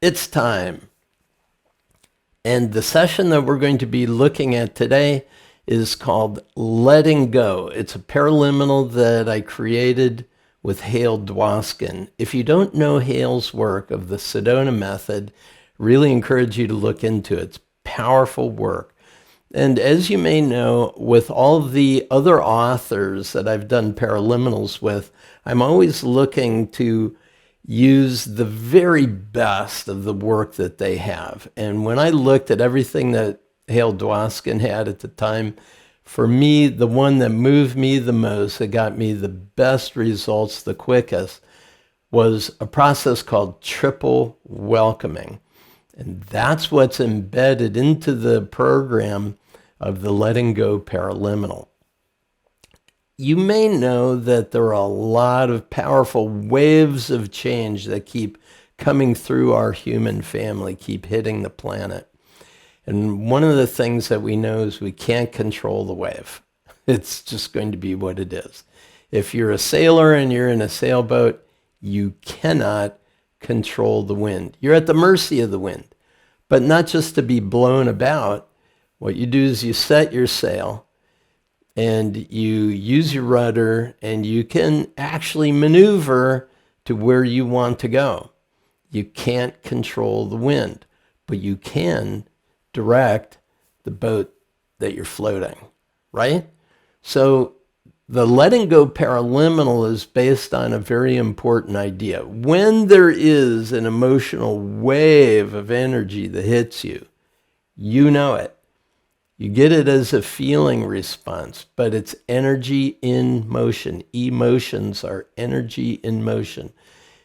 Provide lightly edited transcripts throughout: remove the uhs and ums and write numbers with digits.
It's time. And the session that we're going to be looking at today is called Letting Go. It's a paraliminal that I created with Hale Dwoskin. If you don't know Hale's work of the Sedona method, really encourage you to look into it. It's powerful work. And as you may know, with all the other authors that I've done paraliminals with, I'm always looking to use the very best of the work that they have. And when I looked at everything that Hale Dwoskin had at the time, for me, the one that moved me the most, that got me the best results the quickest, was a process called triple welcoming. And that's what's embedded into the program of the Letting Go Paraliminal. You may know that there are a lot of powerful waves of change that keep coming through our human family, keep hitting the planet. And one of the things that we know is we can't control the wave. It's just going to be what it is. If you're a sailor and you're in a sailboat, you cannot control the wind. You're at the mercy of the wind. But not just to be blown about. What you do is you set your sail and you use your rudder and you can actually maneuver to where you want to go. You can't control the wind, but you can direct the boat that you're floating, right? So the Letting Go Paraliminal is based on a very important idea. When there is an emotional wave of energy that hits you, you know it. You get it as a feeling response, but it's energy in motion. Emotions are energy in motion.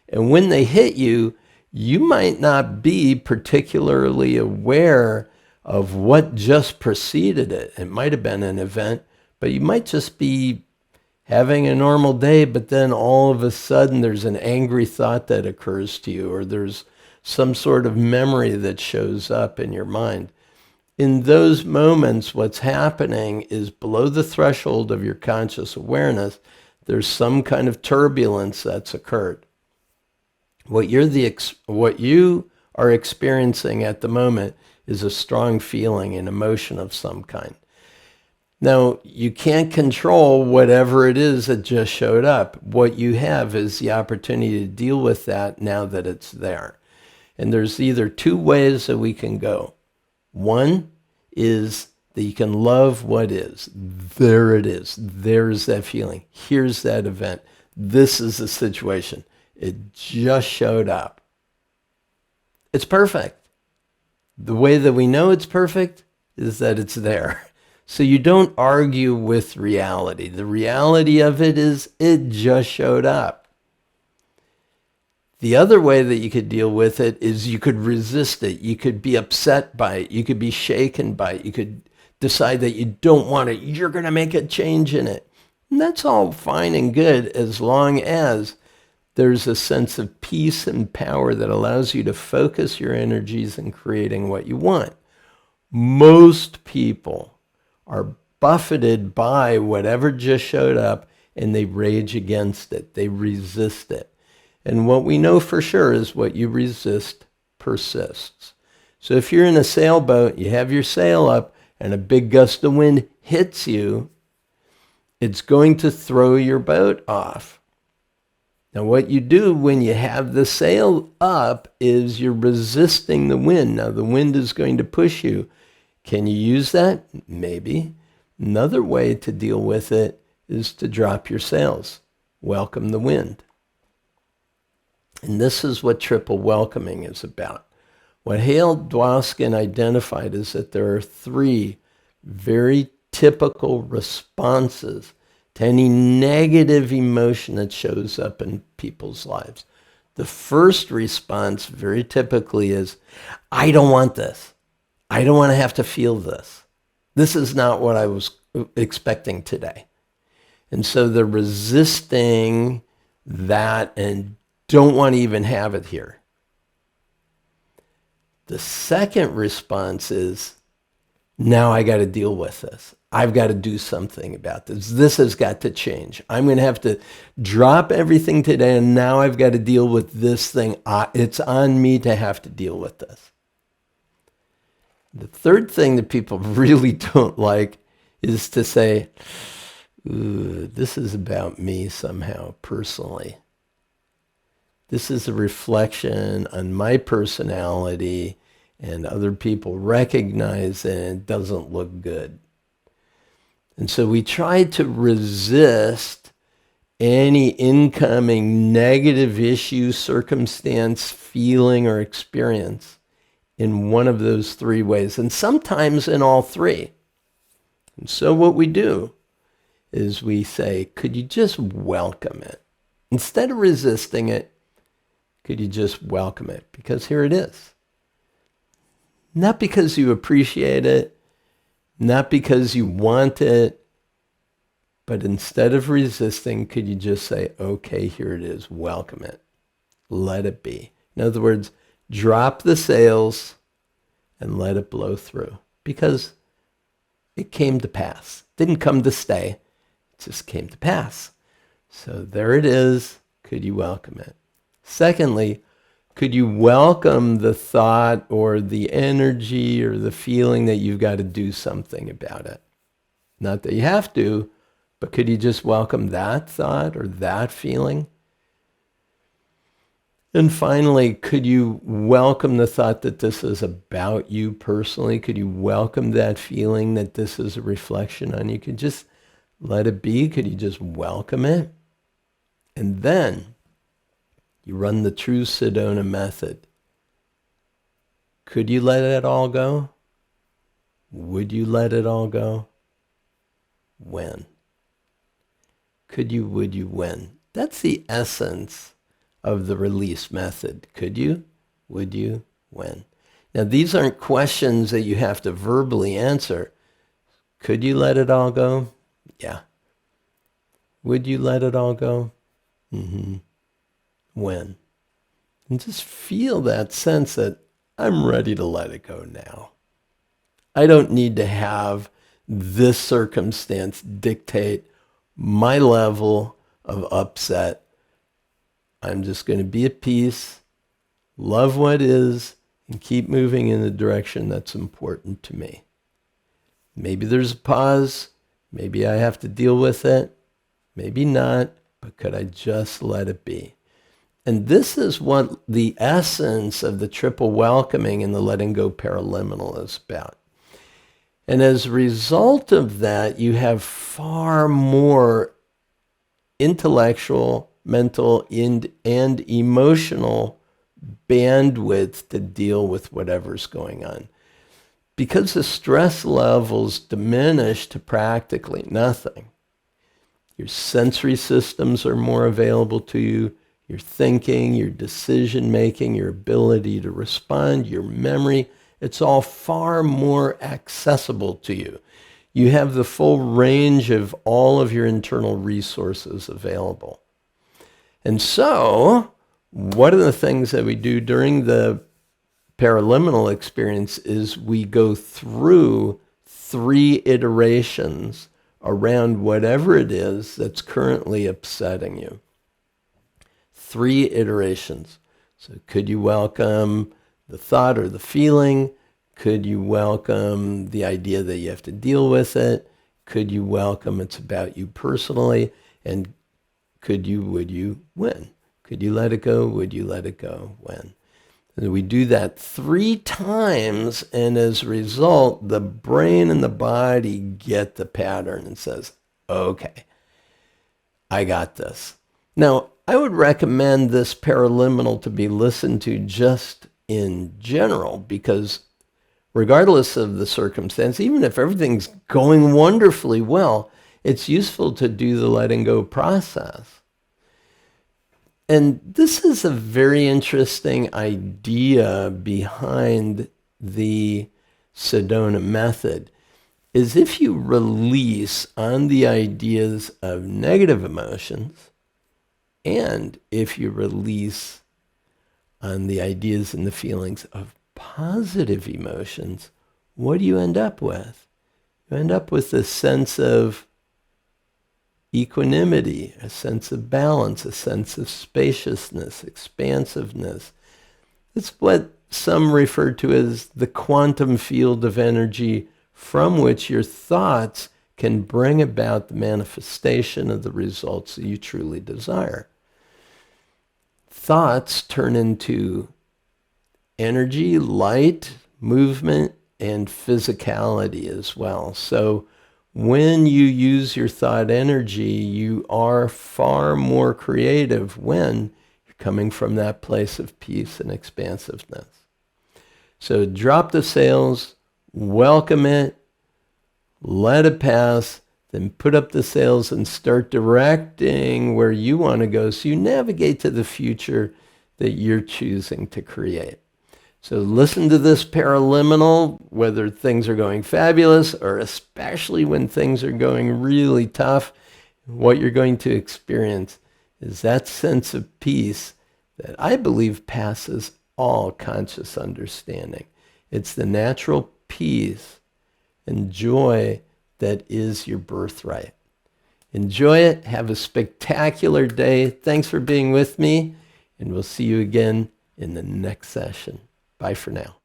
And when they hit you, you might not be particularly aware of what just preceded it. It might have been an event, but you might just be having a normal day, but then all of a sudden there's an angry thought that occurs to you, or there's some sort of memory that shows up in your mind. In those moments, what's happening is below the threshold of your conscious awareness, there's some kind of turbulence that's occurred. What you are experiencing at the moment is a strong feeling, an emotion of some kind. Now, you can't control whatever it is that just showed up. What you have is the opportunity to deal with that now that it's there. And there's either two ways that we can go. One is that you can love what is. There it is. There's that feeling. Here's that event. This is the situation. It just showed up. It's perfect. The way that we know it's perfect is that it's there. So you don't argue with reality. The reality of it is it just showed up. The other way that you could deal with it is you could resist it. You could be upset by it. You could be shaken by it. You could decide that you don't want it. You're going to make a change in it. And that's all fine and good as long as there's a sense of peace and power that allows you to focus your energies in creating what you want. Most people are buffeted by whatever just showed up and they rage against it. They resist it. And what we know for sure is what you resist persists. So if you're in a sailboat, you have your sail up, and a big gust of wind hits you, it's going to throw your boat off. Now what you do when you have the sail up is you're resisting the wind. Now the wind is going to push you. Can you use that? Maybe. Another way to deal with it is to drop your sails. Welcome the wind. And this is what triple welcoming is about. What Hale Dwoskin identified is that there are three very typical responses to any negative emotion that shows up in people's lives. The first response very typically is, I don't want this. I don't want to have to feel this. This is not what I was expecting today. And so they're resisting that and don't want to even have it here. The second response is, Now I got to deal with this. I've got to do something about this. This has got to change. I'm going to have to drop everything today, and now I've got to deal with this thing. It's on me to have to deal with this. The third thing that people really don't like is to say, ooh, this is about me somehow personally. This is a reflection on my personality, and other people recognize that it doesn't look good. And so we try to resist any incoming negative issue, circumstance, feeling, or experience in one of those three ways, and sometimes in all three. And so what we do is we say, could you just welcome it? Instead of resisting it, could you just welcome it? Because here it is. Not because you appreciate it, not because you want it, but instead of resisting, could you just say, okay, here it is, welcome it, let it be. In other words, drop the sails and let it blow through, because it came to pass. Didn't come to stay, it just came to pass. So there it is, could you welcome it? Secondly, could you welcome the thought or the energy or the feeling that you've got to do something about it? Not that you have to, but could you just welcome that thought or that feeling? And finally, could you welcome the thought that this is about you personally? Could you welcome that feeling that this is a reflection on you? Could you just let it be? Could you just welcome it? And then you run the true Sedona method. Could you let it all go? Would you let it all go? When? Could you, would you, when? That's the essence of the release method. Could you, would you, when? Now, these aren't questions that you have to verbally answer. Could you let it all go? Yeah. Would you let it all go? Mm-hmm. When? And just feel that sense that I'm ready to let it go now. I don't need to have this circumstance dictate my level of upset. I'm just going to be at peace, love what is, and keep moving in the direction that's important to me. Maybe there's a pause. Maybe I have to deal with it. Maybe not. But could I just let it be? And this is what the essence of the triple welcoming and the letting go paraliminal is about. And as a result of that, you have far more intellectual, mental, and emotional bandwidth to deal with whatever's going on. Because the stress levels diminish to practically nothing. Your sensory systems are more available to you. Your thinking, your decision-making, your ability to respond, your memory, it's all far more accessible to you. You have the full range of all of your internal resources available. And so, one of the things that we do during the paraliminal experience is we go through 3 iterations around whatever it is that's currently upsetting you. 3 iterations. So could you welcome the thought or the feeling? Could you welcome the idea that you have to deal with it? Could you welcome it's about you personally? And could you, would you, when? Could you let it go? Would you let it go? When? And we do that 3 times, and as a result, the brain and the body get the pattern and says, okay, I got this. Now, I would recommend this paraliminal to be listened to just in general, because regardless of the circumstance, even if everything's going wonderfully well, it's useful to do the letting go process. And this is a very interesting idea behind the Sedona method, is if you release on the ideas of negative emotions, and if you release on the ideas and the feelings of positive emotions, what do you end up with? You end up with a sense of equanimity, a sense of balance, a sense of spaciousness, expansiveness. It's what some refer to as the quantum field of energy from which your thoughts can bring about the manifestation of the results that you truly desire. Thoughts turn into energy, light, movement, and physicality as well. So when you use your thought energy, you are far more creative when you're coming from that place of peace and expansiveness. So drop the sails, welcome it, let it pass, then put up the sails and start directing where you want to go so you navigate to the future that you're choosing to create. So listen to this paraliminal, whether things are going fabulous or especially when things are going really tough. What you're going to experience is that sense of peace that I believe passes all conscious understanding. It's the natural peace and joy that is your birthright. Enjoy it. Have a spectacular day. Thanks for being with me, and we'll see you again in the next session. Bye for now.